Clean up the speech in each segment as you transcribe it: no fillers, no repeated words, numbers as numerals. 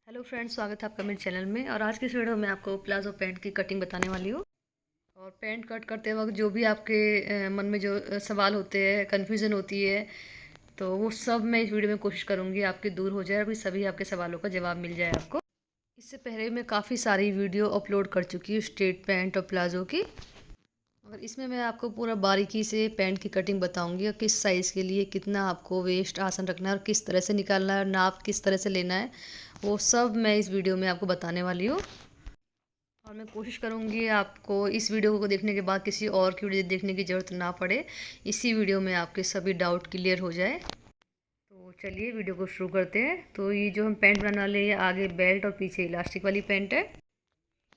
Hello friends, स्वागत है आपका मेरे चैनल में। और आज की इस वीडियो में आपको प्लाजो पैंट की कटिंग बताने वाली हूँ। और पैंट कट करते वक्त जो भी आपके मन में जो सवाल होते हैं, कन्फ्यूज़न होती है, तो वो सब मैं इस वीडियो में कोशिश करूँगी आपके दूर हो जाए और सभी आपके सवालों का जवाब मिल जाए आपको। इससे पहले मैं काफ़ी सारी वीडियो अपलोड कर चुकी हूँ स्ट्रेट पैंट और प्लाजो की। और इसमें मैं आपको पूरा बारीकी से पैंट की कटिंग बताऊंगी और किस साइज़ के लिए कितना आपको वेस्ट आसन रखना है और किस तरह से निकालना है और नाप किस तरह से लेना है, वो सब मैं इस वीडियो में आपको बताने वाली हूँ। और मैं कोशिश करूँगी आपको इस वीडियो को देखने के बाद किसी और की वीडियो देखने की ज़रूरत ना पड़े, इसी वीडियो में आपके सभी डाउट क्लियर हो जाए। तो चलिए वीडियो को शुरू करते हैं। तो ये जो हम पैंट बनाने वाले हैं, ये आगे बेल्ट और पीछे इलास्टिक वाली पैंट है।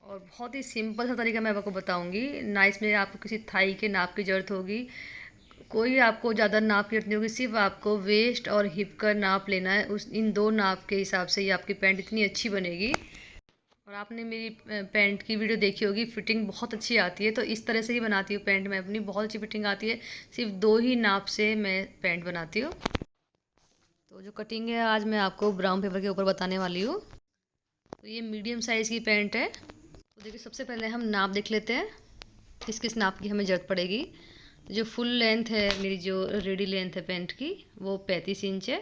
और बहुत ही सिंपल सा तरीका मैं आपको बताऊंगी ना। इसमें आपको किसी थाई के नाप की ज़रूरत होगी, कोई आपको ज़्यादा नाप की ज़रूरत नहीं होगी। सिर्फ आपको वेस्ट और हिप का नाप लेना है। इन दो नाप के हिसाब से ही आपकी पैंट इतनी अच्छी बनेगी। और आपने मेरी पैंट की वीडियो देखी होगी, फिटिंग बहुत अच्छी आती है। तो इस तरह से ही बनाती हूँ पैंट, मैं अपनी बहुत अच्छी फिटिंग आती है। सिर्फ दो ही नाप से मैं पैंट बनाती हूँ। तो जो कटिंग है आज मैं आपको ब्राउन पेपर के ऊपर बताने वाली हूँ। तो ये मीडियम साइज़ की पैंट है। तो देखिए, सबसे पहले हम नाप देख लेते हैं किस किस नाप की हमें ज़रूरत पड़ेगी। जो फुल लेंथ है मेरी, जो रेडी लेंथ है पैंट की, वो 35 इंच है।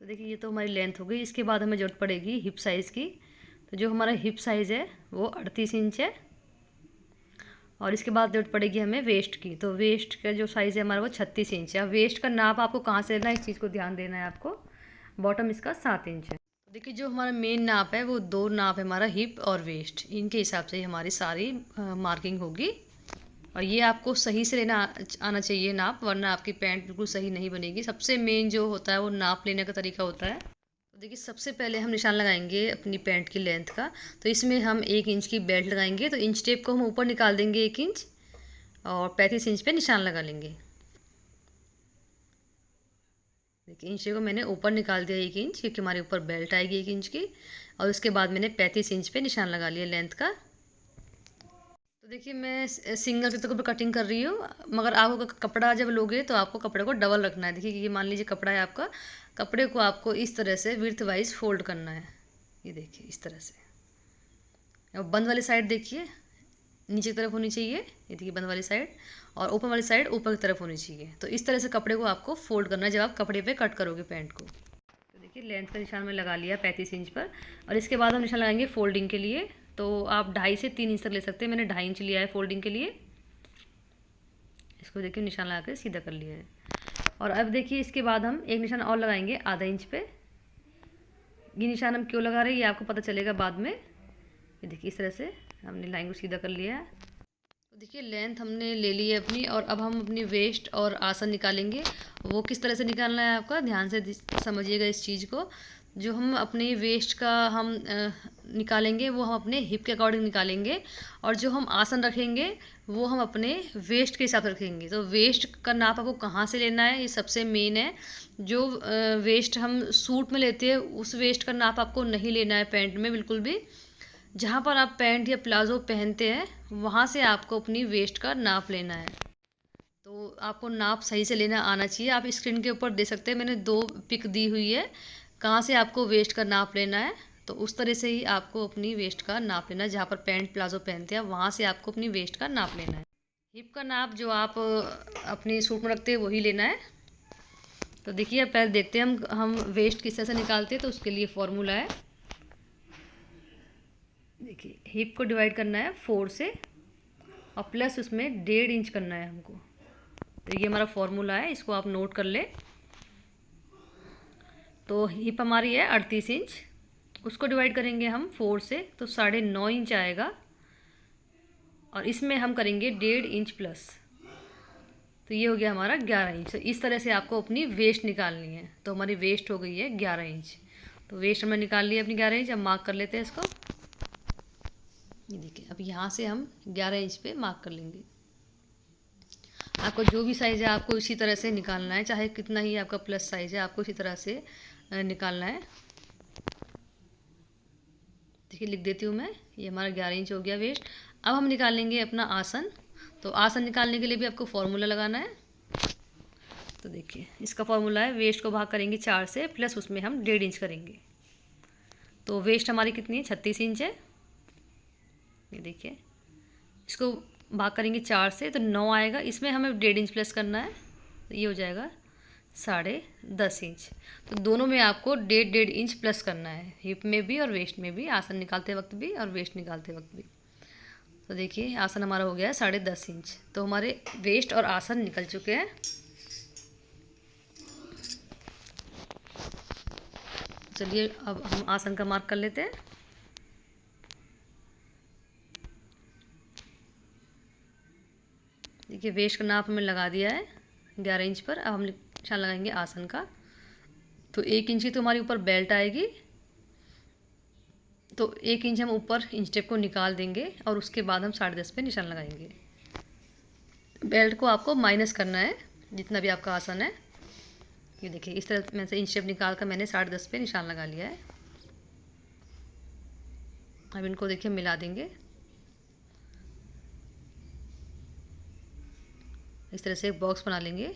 तो देखिए, ये तो हमारी लेंथ हो गई। इसके बाद हमें ज़रूरत पड़ेगी हिप साइज़ की। तो जो हमारा हिप साइज़ है वो 38 इंच है। और इसके बाद ज़रूरत पड़ेगी हमें वेस्ट की। तो वेस्ट का जो साइज़ है हमारा वो 36 इंच है। अब वेस्ट का नाप आपको कहाँ से लेना है, इस चीज़ को ध्यान देना है आपको। बॉटम इसका 7 इंच है। तो देखिए, जो हमारा मेन नाप है वो दो नाप है हमारा, हिप और वेस्ट। इनके हिसाब से ही हमारी सारी मार्किंग होगी। और ये आपको सही से लेना आना चाहिए नाप, वरना आपकी पैंट बिल्कुल सही नहीं बनेगी। सबसे मेन जो होता है वो नाप लेने का तरीका होता है। तो देखिए, सबसे पहले हम निशान लगाएंगे अपनी पैंट की लेंथ का। तो इसमें हम 1 इंच की बेल्ट लगाएंगे। तो इंच टेप को हम ऊपर निकाल देंगे 1 इंच और 35 इंच पे निशान लगा लेंगे। देखिए, इंच टेप को मैंने ऊपर निकाल दिया 1 इंच, क्योंकि हमारे ऊपर बेल्ट आएगी 1 इंच की। और उसके बाद मैंने 35 इंच पे निशान लगा लिया लेंथ का। तो देखिए, मैं सिंगल पेपर के ऊपर कटिंग कर रही हूँ, मगर आपको कपड़ा जब लोगे तो आपको कपड़े को डबल रखना है। देखिए, ये मान लीजिए कपड़ा है आपका, कपड़े को आपको इस तरह से विड्थ वाइज फोल्ड करना है। ये देखिए, इस तरह से। और बंद वाली साइड देखिए नीचे की तरफ होनी चाहिए, ये देखिए बंद वाली साइड। और ओपन वाली साइड ऊपर की तरफ होनी चाहिए। तो इस तरह से कपड़े को आपको फोल्ड करना है जब आप कपड़े पे कट करोगे पैंट को। तो देखिए, लेंथ का निशान मैं लगा लिया 35 इंच पर। और इसके बाद हम निशान लगाएंगे फोल्डिंग के लिए। तो आप 2.5 से 3 इंच तक ले सकते हैं। मैंने 2.5 इंच लिया है फोल्डिंग के लिए। इसको देखिए, निशान लगा के सीधा कर लिया है। और अब देखिए, इसके बाद हम एक निशान और लगाएंगे आधा इंच पे। ये निशान हम क्यों लगा रहे हैं ये आपको पता चलेगा बाद में। ये देखिए, इस तरह से हमने लाइन को सीधा कर लिया है। तो देखिए, लेंथ हमने ले ली है अपनी। और अब हम अपनी वेस्ट और आसन निकालेंगे। वो किस तरह से निकालना है आपका ध्यान से समझिएगा इस चीज़ को। जो हम अपनी वेस्ट का हम निकालेंगे वो हम अपने हिप के अकॉर्डिंग निकालेंगे। और जो हम आसन रखेंगे वो हम अपने वेस्ट के हिसाब से रखेंगे। तो वेस्ट का नाप आपको कहाँ से लेना है, ये सबसे मेन है। जो वेस्ट हम सूट में लेते हैं उस वेस्ट का नाप आपको नहीं लेना है पैंट में बिल्कुल भी। जहाँ पर आप पैंट या प्लाज़ो पहनते हैं वहाँ से आपको अपनी वेस्ट का नाप लेना है। तो आपको नाप सही से लेना आना चाहिए। आप स्क्रीन के ऊपर दे सकते हैं, मैंने 2 पिक दी हुई है कहाँ से आपको वेस्ट का नाप लेना है। तो उस तरह से ही आपको अपनी वेस्ट का नाप लेना है। जहाँ पर पैंट प्लाज़ो पहनते हैं वहाँ से आपको अपनी वेस्ट का नाप लेना है। हिप का नाप जो आप अपनी सूट में रखते हैं वही लेना है। तो देखिए, अब पहले देखते हैं हम वेस्ट किस तरह से निकालते हैं। तो उसके लिए फॉर्मूला है। देखिए, हिप को डिवाइड करना है 4 से और प्लस उसमें 1.5 इंच करना है हमको। तो ये हमारा फॉर्मूला है, इसको आप नोट कर ले। तो हिप हमारी है 38 इंच, उसको डिवाइड करेंगे हम 4 से तो 9.5 इंच आएगा। और इसमें हम करेंगे 1.5 इंच प्लस, तो ये हो गया हमारा 11 इंच। तो इस तरह से आपको अपनी वेस्ट निकालनी है। तो हमारी वेस्ट हो गई है 11 इंच। तो वेस्ट हमने निकाल ली है अपनी 11 इंच। अब मार्क कर लेते हैं इसको। ये देखिए, अब यहाँ से हम 11 इंच पे मार्क कर लेंगे। आपको जो भी साइज़ है आपको इसी तरह से निकालना है, चाहे कितना ही आपका प्लस साइज़ है आपको इसी तरह से निकालना है। देखिए, लिख देती हूँ मैं, ये हमारा 11 इंच हो गया वेस्ट। अब हम निकालेंगे अपना आसन। तो आसन निकालने के लिए भी आपको फॉर्मूला लगाना है। तो देखिए इसका फॉर्मूला है, वेस्ट को भाग करेंगे 4 से प्लस उसमें हम 1.5 इंच करेंगे। तो वेस्ट हमारी कितनी है, 36 इंच है। ये देखिए इसको भाग करेंगे 4 से तो 9 आएगा, इसमें हमें 1.5 इंच प्लस करना है, तो ये हो जाएगा 10.5 इंच। तो दोनों में आपको 1.5 इंच प्लस करना है, हिप में भी और वेस्ट में भी, आसन निकालते वक्त भी और वेस्ट निकालते वक्त भी। तो देखिए आसन हमारा हो गया है 10.5 इंच। तो हमारे वेस्ट और आसन निकल चुके हैं। चलिए अब हम आसन का मार्क कर लेते हैं। देखिए वेस्ट का नाप हमें लगा दिया है 11 इंच पर। अब हम निशान लगाएंगे आसन का। तो 1 इंच की तो हमारी ऊपर बेल्ट आएगी, तो 1 इंच हम ऊपर इंच टेप को निकाल देंगे और उसके बाद हम 10.5 पे निशान लगाएंगे। बेल्ट को आपको माइनस करना है जितना भी आपका आसन है। ये देखिए इस तरह में से इंच टेप निकाल कर मैंने 10.5 पे निशान लगा लिया है। अब इनको देखिए मिला देंगे, इस तरह से एक बॉक्स बना लेंगे।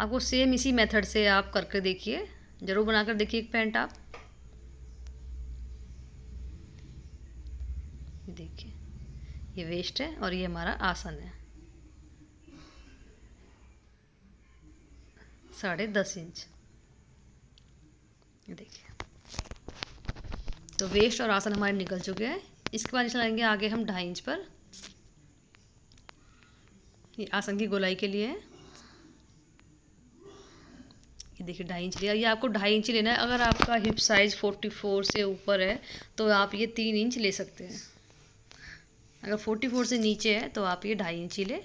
आपको सेम इसी मेथड से आप करके देखिए, ज़रूर बनाकर देखिए एक पैंट आप। देखिए ये वेस्ट है और ये हमारा आसन है 10.5 इंच। देखिए तो वेस्ट और आसन हमारे निकल चुके हैं। इसके बाद चलाएंगे आगे हम 2.5 इंच पर। ये आसन की गोलाई के लिए है। ये देखिए 2.5 इंच लिया, ये आपको 2.5 इंच लेना है। अगर आपका हिप साइज़ 44 से ऊपर है तो आप ये 3 इंच ले सकते हैं। अगर 44 से नीचे है तो आप ये 2.5 इंच ही ले।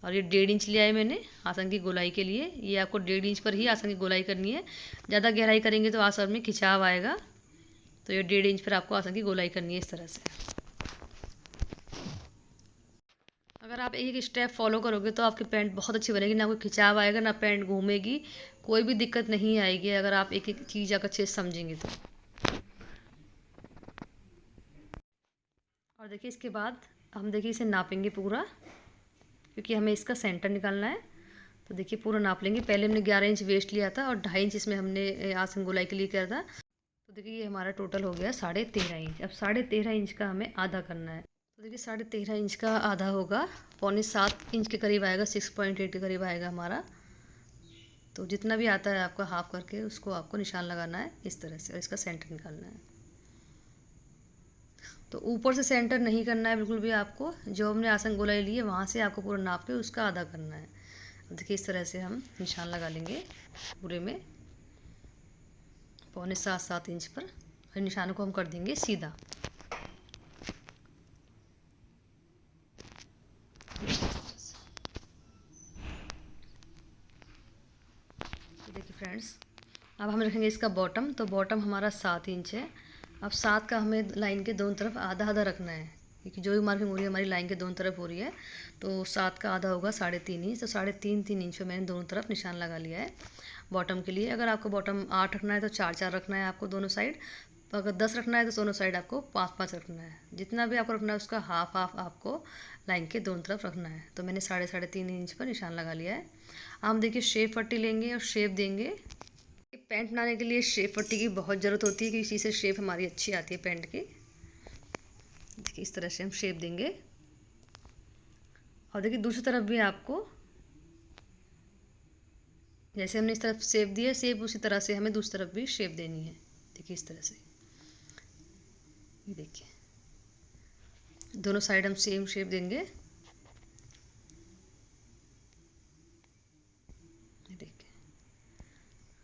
और ये 1.5 इंच लिया है मैंने आसन की गोलाई के लिए। ये आपको 1.5 इंच पर ही आसन की गोलाई करनी है। ज़्यादा गहराई करेंगे तो आसन में खिंचाव आएगा। तो ये 1.5 इंच पर आपको आसन की गोलाई करनी है इस तरह से। अगर आप एक स्टेप फॉलो करोगे तो आपकी पैंट बहुत अच्छी बनेगी, ना कोई खिंचाव आएगा, ना पैंट घूमेगी, कोई भी दिक्कत नहीं आएगी अगर आप एक एक चीज़ अगर अच्छे से समझेंगे तो। और देखिए इसके बाद हम देखिए इसे नापेंगे पूरा, क्योंकि हमें इसका सेंटर निकालना है। तो देखिए पूरा नाप लेंगे। पहले हमने 11 इंच वेस्ट लिया था और 2.5 इंच इसमें हमने आसन गोलाई के लिए किया था। तो देखिए ये हमारा टोटल हो गया 13.5 इंच। अब 13.5 इंच का हमें आधा करना है। तो देखिए 13.5 इंच का आधा होगा 6.25 इंच के करीब आएगा, 6.8 के करीब आएगा हमारा। तो जितना भी आता है आपका हाफ करके उसको आपको निशान लगाना है इस तरह से और इसका सेंटर निकालना है। तो ऊपर से सेंटर नहीं करना है बिल्कुल भी आपको, जो हमने आसन गोलाई ली है वहाँ से आपको पूरा नाप के उसका आधा करना है। देखिए इस तरह से हम निशान लगा लेंगे पूरे में 6.75 इंच पर। फिर निशान को हम कर देंगे सीधा। देखिए फ्रेंड्स अब हम रखेंगे इसका बॉटम। तो बॉटम हमारा 7 इंच है। अब 7 का हमें लाइन के दोनों तरफ आधा आधा रखना है, क्योंकि जो भी मार्किंग हो रही है हमारी लाइन के दोनों तरफ हो रही है। तो 7 का आधा होगा 3.5 इंच। तो 3.5 इंच पे मैंने दोनों तरफ निशान लगा लिया है बॉटम के लिए। अगर आपको बॉटम 8 रखना है तो 4-4 रखना है आपको दोनों साइड। तो अगर 10 रखना है तो दोनों साइड आपको 5-5 रखना है। जितना भी आपको रखना है उसका हाफ हाफ आपको लाइन के दोनों तरफ रखना है। तो मैंने 3.5 इंच पर निशान लगा लिया है। हम देखिए शेप पट्टी लेंगे और शेप देंगे। पैंट बनाने के लिए शेप पट्टी की बहुत ज़रूरत होती है, क्योंकि इसी से शेप हमारी अच्छी आती है पैंट की। देखिए इस तरह से हम शेप देंगे। और देखिए दूसरी तरफ भी आपको जैसे हमने इस तरफ शेप दी है, शेप उसी तरह से हमें दूसरी तरफ भी शेप देनी है। देखिए इस तरह से, ये देखिए दोनों साइड हम सेम शेप देंगे। देखिए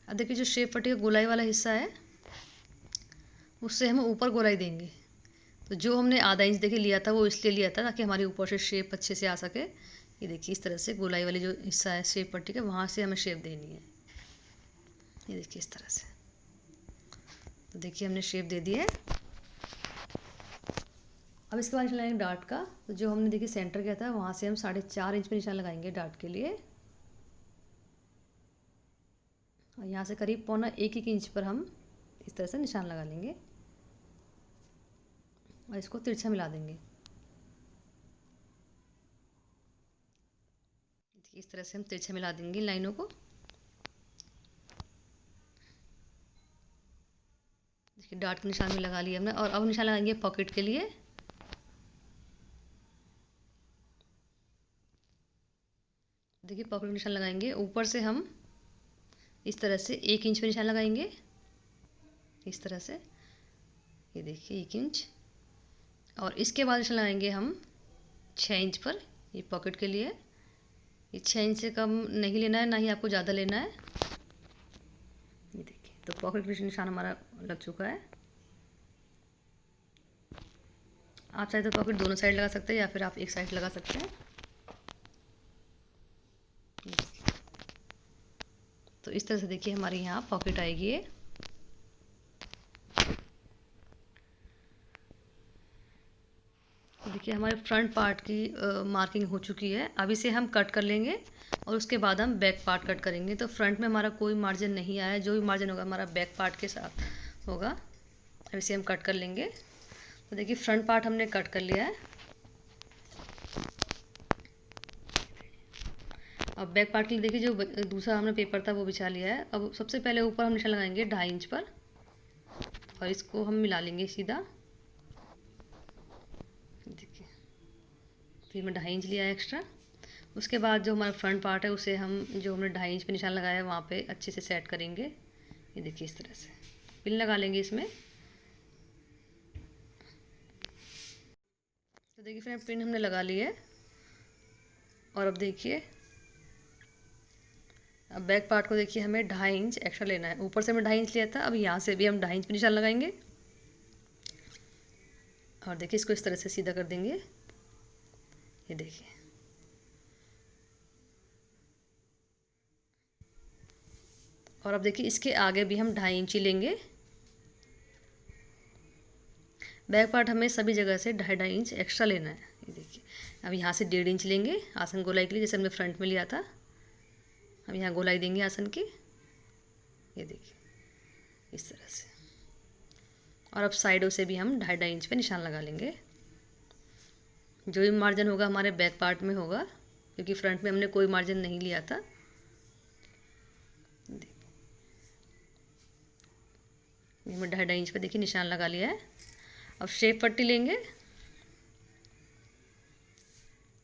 अब देखिए जो शेप पट्टी का गोलाई वाला हिस्सा है उससे हम ऊपर गोलाई देंगे। तो जो हमने आधा इंच देखिए लिया था वो इसलिए लिया था ताकि हमारी ऊपर से शेप अच्छे से आ सके। ये देखिए इस तरह से गोलाई वाली जो हिस्सा है शेप पट्टी का वहाँ से हमें शेप देनी है। ये देखिए इस तरह से। तो देखिए हमने शेप दे दी है। अब इसके बाद लगाएंगे डार्ट का। तो जो हमने देखिए सेंटर किया था वहाँ से हम 4.5 इंच पर निशान लगाएंगे डार्ट के लिए। और यहाँ से करीब 1.25 इंच पर हम इस तरह से निशान लगा लेंगे और इसको तिरछा मिला देंगे। इस तरह से हम तिरछा मिला देंगे लाइनों को। देखिए डार्ट का निशान भी लगा लिया हमने, और अब निशान लगाएंगे पॉकेट के लिए। देखिए पॉकेट का निशान लगाएंगे, ऊपर से हम इस तरह से 1 इंच पे निशान लगाएंगे, इस तरह से, ये देखिए 1 इंच। और इसके बाद निशान लगाएंगे हम 6 इंच पर, ये पॉकेट के लिए। ये 6 इंच से कम नहीं लेना है, ना ही आपको ज़्यादा लेना है। ये देखिए तो पॉकेट का निशान हमारा लग चुका है। आप चाहे तो पॉकेट दोनों साइड लगा सकते हैं, या फिर आप एक साइड लगा सकते हैं। तो इस तरह से देखिए हमारी यहाँ पॉकेट आएगी ये। देखिए हमारे फ्रंट पार्ट की मार्किंग हो चुकी है। अब इसे हम कट कर लेंगे और उसके बाद हम बैक पार्ट कट करेंगे। तो फ्रंट में हमारा कोई मार्जिन नहीं आया है, जो भी मार्जिन होगा हमारा बैक पार्ट के साथ होगा। अब इसे हम कट कर लेंगे। तो देखिए फ्रंट पार्ट हमने कट कर लिया है। अब बैक पार्ट के लिए देखिए जो दूसरा हमने पेपर था वो बिछा लिया है। अब सबसे पहले ऊपर हम निशान लगाएंगे 2.5 इंच पर, और इसको हम मिला लेंगे सीधा। देखिए फिर मैं 2.5 इंच लिया है एक्स्ट्रा। उसके बाद जो हमारा फ्रंट पार्ट है उसे हम जो हमने 2.5 इंच पे निशान लगाया है वहाँ पे अच्छे से सेट करेंगे। ये देखिए इस तरह से पिन लगा लेंगे इसमें। तो देखिए फ्रेंड पिन हमने लगा ली है। और अब देखिए अब बैक पार्ट को देखिए हमें 2.5 इंच एक्स्ट्रा लेना है। ऊपर से हमने 2.5 इंच लिया था, अब यहाँ से भी हम 2.5 इंच पे निशान लगाएंगे। और देखिए इसको इस तरह से सीधा कर देंगे। ये देखिए और अब देखिए इसके आगे भी हम 2.5 इंच ही लेंगे। बैक पार्ट हमें सभी जगह से 2.5 इंच एक्स्ट्रा लेना है। ये देखिए अब यहाँ से 1.5 इंच लेंगे आसन गोलाई के लिए, जैसे हमने फ्रंट में लिया था। अब यहाँ गोलाई देंगे आसन की। ये देखिए इस तरह से। और अब साइडों से भी हम 2.5 इंच पे निशान लगा लेंगे। जो भी मार्जिन होगा हमारे बैक पार्ट में होगा, क्योंकि फ्रंट में हमने कोई मार्जिन नहीं लिया था। ये मैं 2.5 इंच पे देखिए निशान लगा लिया है। अब शेप पट्टी लेंगे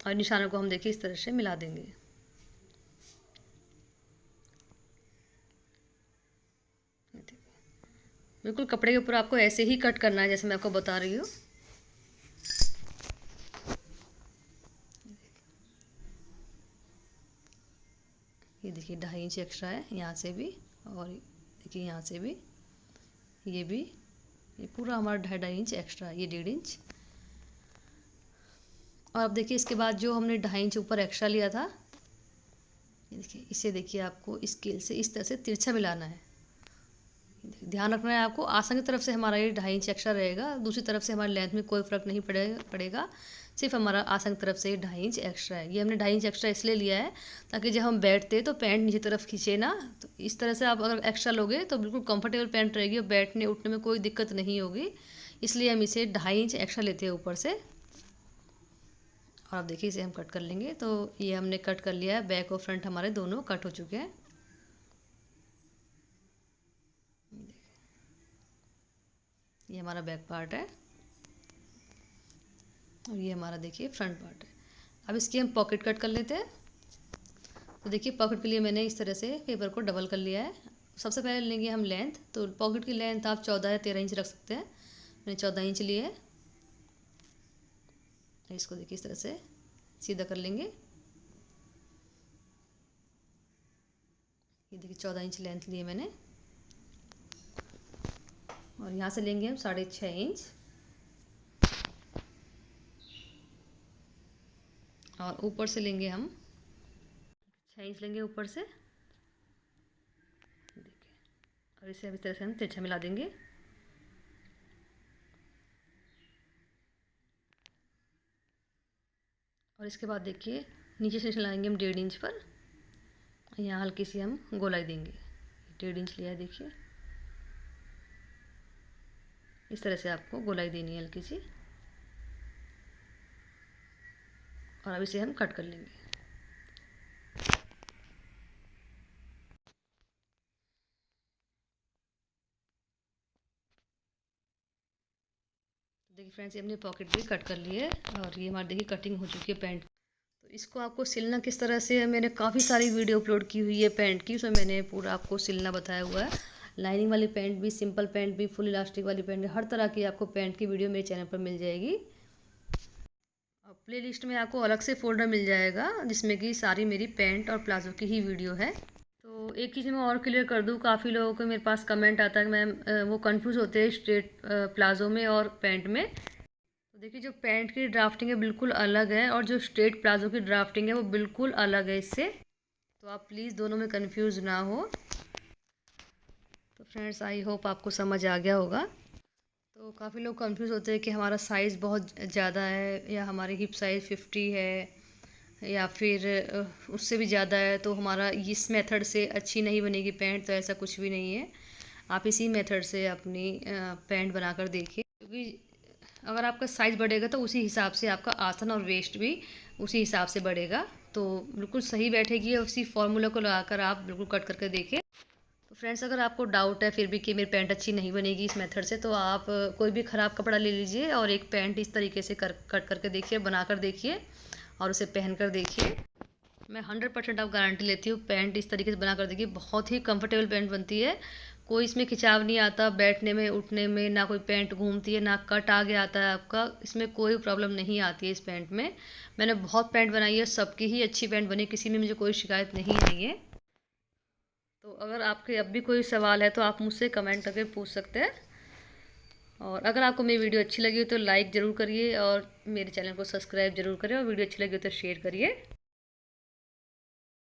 और निशानों को हम देखिए इस तरह से मिला देंगे। बिल्कुल कपड़े के ऊपर आपको ऐसे ही कट करना है जैसे मैं आपको बता रही हूँ। ये देखिए 2.5 इंच एक्स्ट्रा है यहाँ से भी, और देखिए यहाँ से भी, ये भी, ये पूरा हमारा 2.5 इंच एक्स्ट्रा, ये 1.5 इंच। और अब देखिए इसके बाद जो हमने 2.5 इंच ऊपर एक्स्ट्रा लिया था, ये देखिए इसे देखिए आपको स्केल से इस तरह से तिरछा मिलाना है। ध्यान रखना है आपको, आसन की तरफ से हमारा ये 2.5 इंच एक्स्ट्रा रहेगा, दूसरी तरफ से हमारी लेंथ में कोई फ़र्क नहीं पड़ेगा। सिर्फ हमारा आसन की तरफ से 2.5 इंच एक्स्ट्रा है। ये हमने 2.5 इंच एक्स्ट्रा इसलिए लिया है ताकि जब हम बैठते तो पैंट नीचे तरफ खींचे ना। तो इस तरह से आप अगर एक्स्ट्रा लोगे तो बिल्कुल कंफर्टेबल पैंट रहेगी और बैठने उठने में कोई दिक्कत नहीं होगी। इसलिए हम इसे 2.5 इंच एक्स्ट्रा लेते हैं ऊपर से। और आप देखिए इसे हम कट कर लेंगे। तो ये हमने कट कर लिया है, बैक और फ्रंट हमारे दोनों कट हो चुके हैं। ये हमारा बैक पार्ट है और ये हमारा देखिए फ्रंट पार्ट है। अब इसकी हम पॉकेट कट कर लेते हैं। तो देखिए पॉकेट के लिए मैंने इस तरह से पेपर को डबल कर लिया है। सबसे पहले लेंगे हम लेंथ। तो पॉकेट की लेंथ आप 14 या 13 इंच रख सकते हैं। मैंने 14 इंच लिए है। इसको देखिए इस तरह से सीधा कर लेंगे। ये देखिए 14 इंच लेंथ लिए मैंने। और यहाँ से लेंगे हम 6.5 इंच, और ऊपर से लेंगे हम 6 इंच लेंगे ऊपर से। देखिए और इसे अब इस तरह से हम तिरछा मिला देंगे। और इसके बाद देखिए नीचे से लगाएंगे हम 1.5 इंच पर। यहाँ हल्की सी हम गोलाई देंगे। 1.5 इंच लिया है देखिए, इस तरह से आपको गोलाई देनी है हल्की सी। और अब इसे हम कट कर लेंगे। देखिए फ्रेंड्स, ये हमने पॉकेट भी कट कर ली है और ये हमारी देखिए कटिंग हो चुकी है पैंट। तो इसको आपको सिलना किस तरह से है, मैंने काफ़ी सारी वीडियो अपलोड की हुई है पैंट की, उसमें मैंने पूरा आपको सिलना बताया हुआ है। लाइनिंग वाली पैंट भी, सिंपल पैंट भी, फुल इलास्टिक वाली पैंट भी, हर तरह की आपको पैंट की वीडियो मेरे चैनल पर मिल जाएगी। और प्ले लिस्ट में आपको अलग से फोल्डर मिल जाएगा जिसमें कि सारी मेरी पैंट और प्लाजो की ही वीडियो है। तो एक चीज़ मैं और क्लियर कर दूँ, काफ़ी लोगों को मेरे पास कमेंट आता है कि मैम वो कंफ्यूज होते हैं स्ट्रेट प्लाजो में और पैंट में। तो देखिए, जो पैंट की ड्राफ्टिंग है बिल्कुल अलग है और जो स्ट्रेट प्लाजो की ड्राफ्टिंग है वो बिल्कुल अलग है इससे। तो आप प्लीज़ दोनों में कंफ्यूज ना हो। तो फ्रेंड्स, आई होप आपको समझ आ गया होगा। तो काफ़ी लोग कंफ्यूज होते हैं कि हमारा साइज़ बहुत ज़्यादा है या हमारी हिप साइज़ 50 है या फिर उससे भी ज़्यादा है, तो हमारा इस मेथड से अच्छी नहीं बनेगी पैंट। तो ऐसा कुछ भी नहीं है, आप इसी मेथड से अपनी पैंट बनाकर देखिए, क्योंकि अगर आपका साइज़ बढ़ेगा तो उसी हिसाब से आपका आसन और वेस्ट भी उसी हिसाब से बढ़ेगा। तो बिल्कुल सही बैठेगी और उसी फॉर्मूला को लगाकर आप बिल्कुल कट करके देखिए। तो फ्रेंड्स, अगर आपको डाउट है फिर भी कि मेरी पैंट अच्छी नहीं बनेगी इस मेथड से, तो आप कोई भी ख़राब कपड़ा ले लीजिए और एक पैंट इस तरीके से कट करके देखिए, बना कर देखिए और उसे पहन कर देखिए। मैं 100% आप गारंटी लेती हूँ, पैंट इस तरीके से बना कर देखिए, बहुत ही कंफर्टेबल पैंट बनती है। कोई इसमें खिंचाव नहीं आता बैठने में उठने में, ना कोई पैंट घूमती है, ना कट आगे आता है आपका, इसमें कोई प्रॉब्लम नहीं आती है इस पैंट में। मैंने बहुत पैंट बनाई है, सबकी ही अच्छी पैंट बनी, किसी में मुझे कोई शिकायत नहीं आई है। तो अगर आपके अब भी कोई सवाल है तो आप मुझसे कमेंट करके पूछ सकते हैं। और अगर आपको मेरी वीडियो अच्छी लगी हो तो लाइक ज़रूर करिए और मेरे चैनल को सब्सक्राइब ज़रूर करें और वीडियो अच्छी लगी हो तो शेयर करिए।